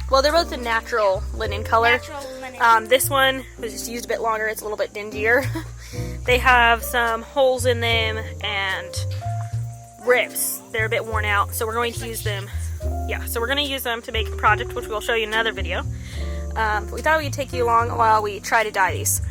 Well, they're both a natural linen color. Natural linen. This one was just used a bit longer. It's a little bit dingier. They have some holes in them and rips. They're a bit worn out, so we're going to use them. Yeah, so we're going to use them to make a project, which we'll show you in another video. But we thought we'd take you along while we try to dye these.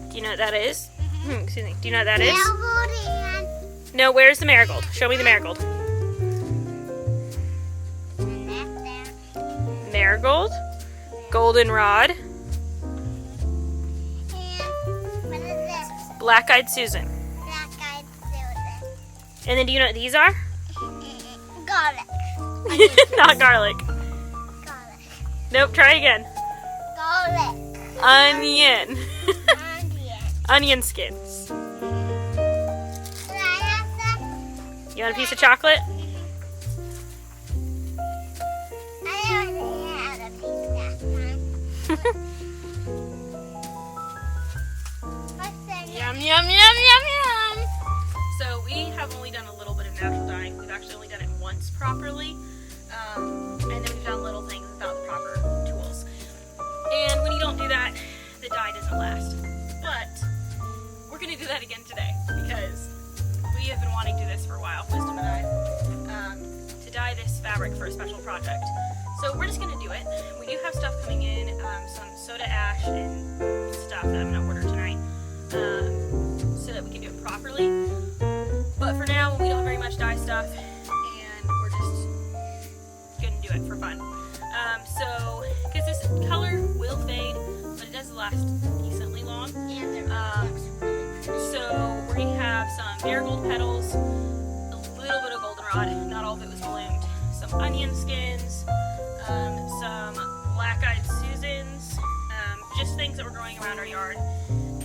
Do you know what that is? Excuse me. Do you know what that is? No, where's the marigold? Show me the marigold. Marigold, goldenrod, black-eyed Susan. Black-eyed Susan. And then do you know what these are? Garlic. Not garlic. Garlic. Nope, try again. Garlic. Onion. Onion. Onion skins. Can I have some? You want a piece of chocolate? I already had a piece last time. Yum, yum, yum, yum, yum. So we have only done a little bit of natural dyeing. We've actually only done it once properly. And then we've done little things without the proper tools. And when you don't do that, the dye doesn't last. But we're going to do that again today because we have been wanting to do this for a while, Wisdom and I, to dye this fabric for a special project. So we're just going to do it. We do have stuff coming in, some soda ash and stuff that I'm going to order tonight so that we can do it properly. But for now, we don't have very much dye stuff and we're just going to do it for fun. So, because this color will fade, but it does last decently long. So we're going to have some marigold petals, a little bit of goldenrod, not all of it was bloomed, some onion skins, some black-eyed Susans, just things that were growing around our yard.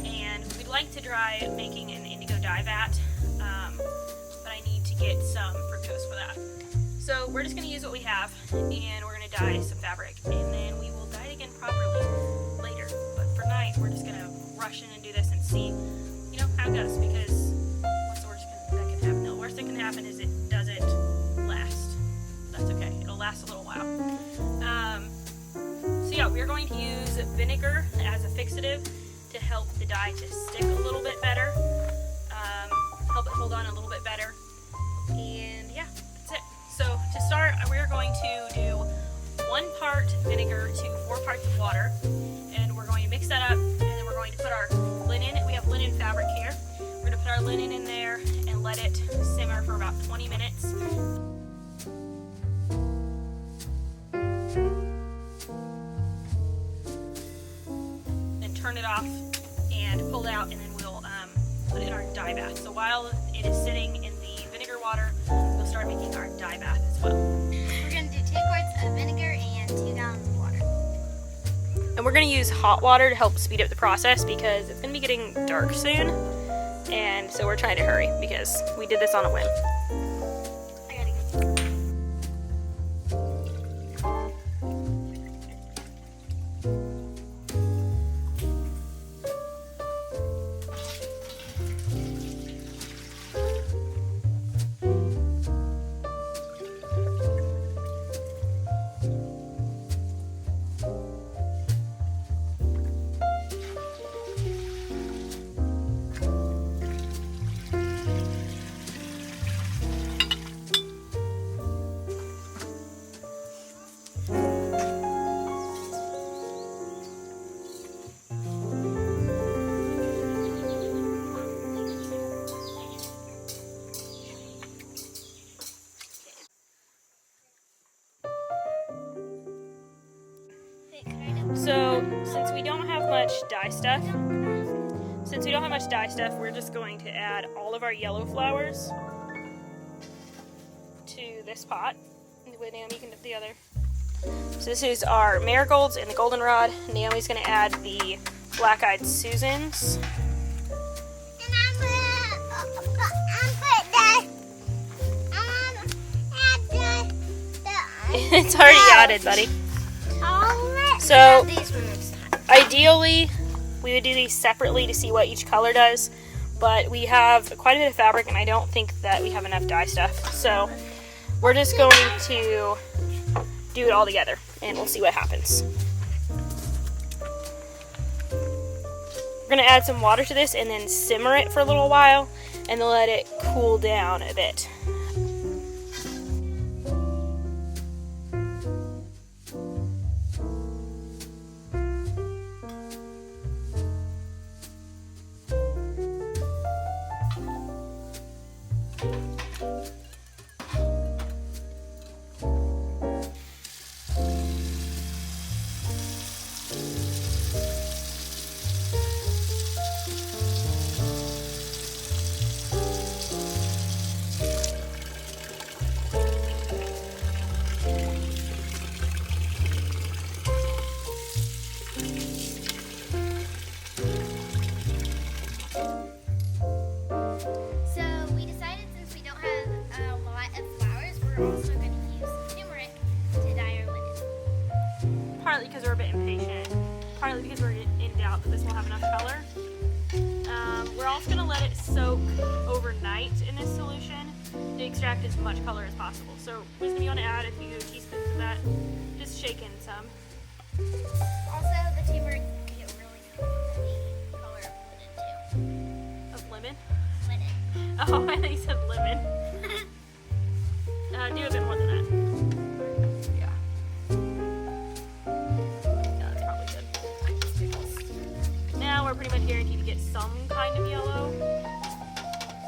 And we'd like to try making an indigo dye vat, but I need to get some fructose for that. So we're just going to use what we have, and we're going to dye some fabric, and then we will dye it again properly later. But for tonight, we're just going to rush in and do this and see, you know, how it goes, because what's the worst that can happen? The worst that can happen is it doesn't last. That's okay. It'll last a little while. So yeah, we're going to use vinegar as a fixative to help the dye to stick a little bit better, help it hold on a little bit better, and yeah, that's it. So to start, we're going to do 1 part vinegar to 4 parts of water, and we're going to mix that up, and then we're going to put our linen. We have linen fabric here. We're going to put our linen in there and let it simmer for about 20 minutes. Then turn it off and pull it out, and then we'll put it in our dye bath. So while it is sitting in the vinegar water, we'll start making our dye bath as well. We're going to do 2 quarts of vinegar and 2 gallons of water. And we're going to use hot water to help speed up the process because it's going to be getting dark soon. And so we're trying to hurry because we did this on a whim. I gotta go. So since we don't have much dye stuff, we're just going to add all of our yellow flowers to this pot. Naomi can dip the other. So this is our marigolds and the goldenrod. Naomi's going to add the black-eyed Susans. And I'm gonna add the It's already added, buddy. So ideally, we would do these separately to see what each color does, but we have quite a bit of fabric, and I don't think that we have enough dye stuff. So we're just going to do it all together, and we'll see what happens. We're going to add some water to this and then simmer it for a little while and then let it cool down a bit. also going to use turmeric to dye our linen. Partly because we're a bit impatient, partly because we're in doubt that this will have enough color. We're also going to let it soak overnight in this solution to extract as much color as possible. So Wisdom, you want to add a few teaspoons of that? Just shake in some. Also, the turmeric can get really the color of linen too. Of lemon? Linen. Oh, I thought you said lemon. Do a bit more than that. Yeah. Yeah, that's probably good. Now we're pretty much guaranteed to get some kind of yellow.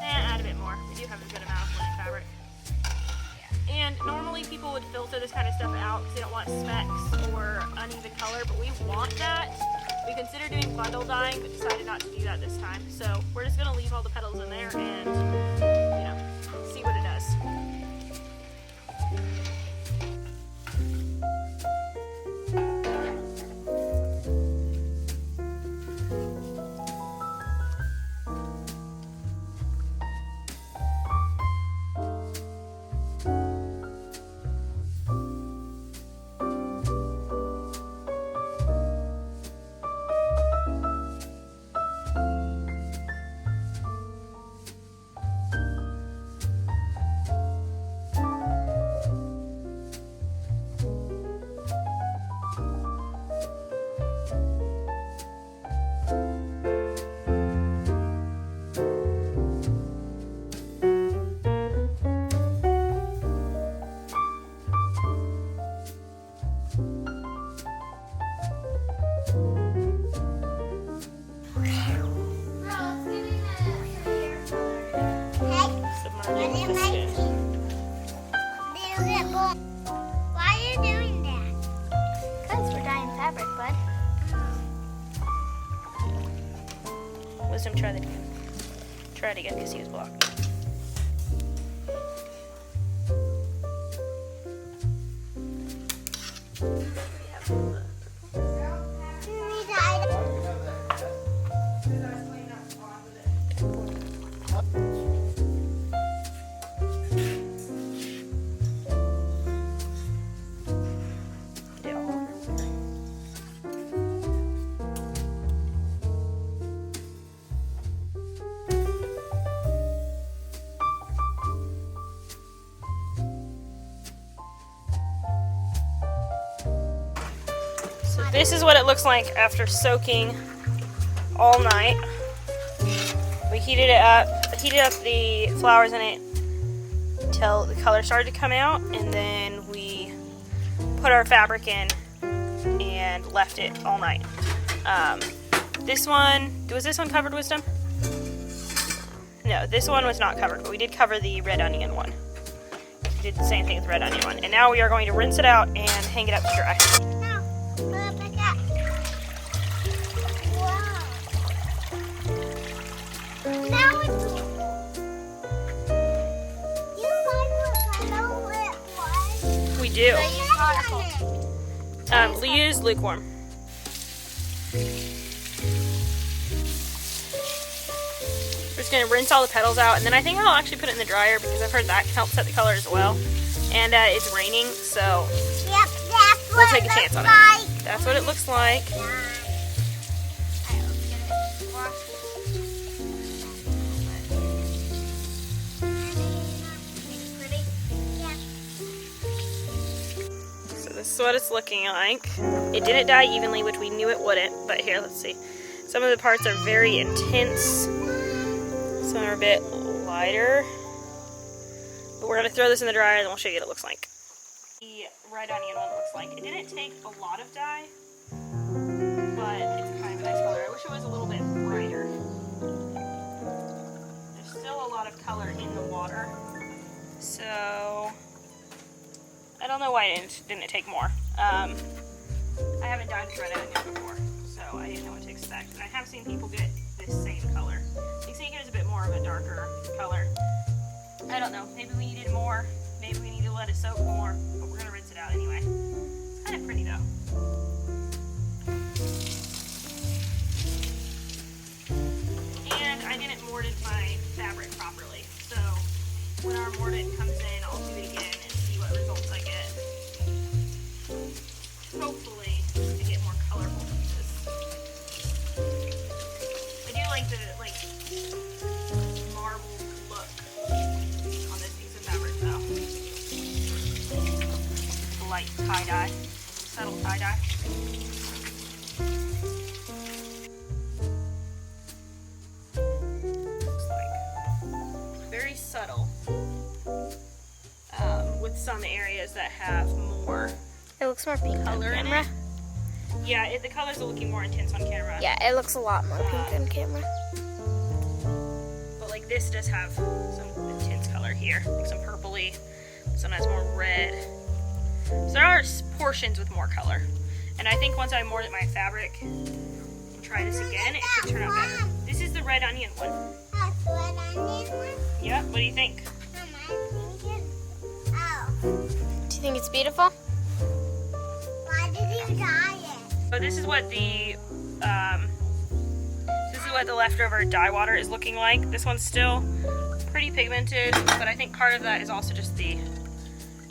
And add a bit more. We do have a good amount of linen fabric. Yeah. And normally people would filter this kind of stuff out because they don't want specks or uneven color, but we want that. We considered doing bundle dyeing, but decided not to do that this time. So we're just going to leave all the petals in there and, you know, see what it does. Why are you doing that? Because we're dyeing fabric, bud. Wisdom, try that again. Try it again because he was blocked. This is what it looks like after soaking all night. We heated up the flowers in it until the color started to come out, and then we put our fabric in and left it all night. This one, was this one covered, Wisdom? No, this one was not covered, but we did cover the red onion one. We did the same thing with the red onion one. And now we are going to rinse it out and hang it up to dry. No, Rebecca. We do. So use hot or cold? Use lukewarm. We're just gonna rinse all the petals out, and then I think I'll actually put it in the dryer because I've heard that can help set the color as well. And it's raining, so Yep, that's we'll what take a it chance on looks like. it. That's what it looks like. So this is what it's looking like. It didn't dye evenly, which we knew it wouldn't, but here, let's see. Some of the parts are very intense. Some are a bit lighter. But we're gonna throw this in the dryer and then we'll show you what it looks like. The red onion one looks like. It didn't take a lot of dye, but it's kind of a nice color. I wish it was a little bit brighter. There's still a lot of color in the water, so I don't know why it didn't take more. I haven't dyed with red onion before, so I didn't know what to expect. And I have seen people get this same color. You see, here's a bit more of a darker color. I don't know. Maybe we needed more. Maybe we need to let it soak more. But we're gonna rinse it out anyway. It's kind of pretty though. And I didn't mordant my fabric properly, so when our mordant comes in, I'll do it again and see what results I get. Hopefully, to get more colorful pieces. I do like the marble look on this piece of fabric though. Light tie-dye, subtle tie-dye. Looks like very subtle, with some areas that have more. It looks more pink Color on in camera. it? Yeah, the colors are looking more intense on camera. Yeah, it looks a lot more pink on camera. But like this does have some intense color here, like some purpley, some has more red. So there are portions with more color. And I think once I mordant my fabric and try this again, it should turn out better. This is the red onion one. That's red onion one? Yeah, what do you think? Oh. Do you think it's beautiful? Why did you dye it? So this is what the leftover dye water is looking like. This one's still pretty pigmented, but I think part of that is also just the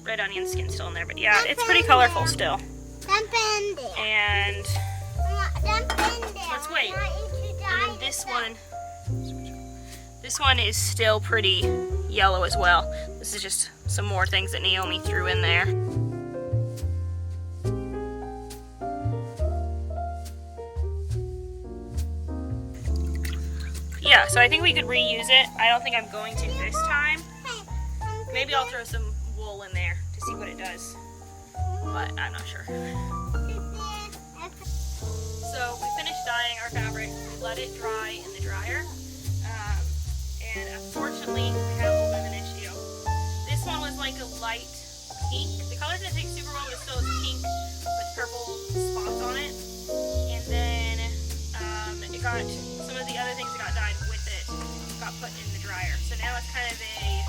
red onion skin still in there. But yeah, it's pretty colorful still. And let's wait. And then this one is still pretty yellow as well. This is just some more things that Naomi threw in there. Yeah, so I think we could reuse it. I don't think I'm going to this time. Maybe I'll throw some wool in there to see what it does, but I'm not sure. So we finished dyeing our fabric. We let it dry in the dryer, and unfortunately we had a little bit of an issue. This one was like a light pink. The color didn't take super well, but it still is pink with purple spots on it. And then it got some of the other things that got dyed with it got put in the dryer. So now it's kind of a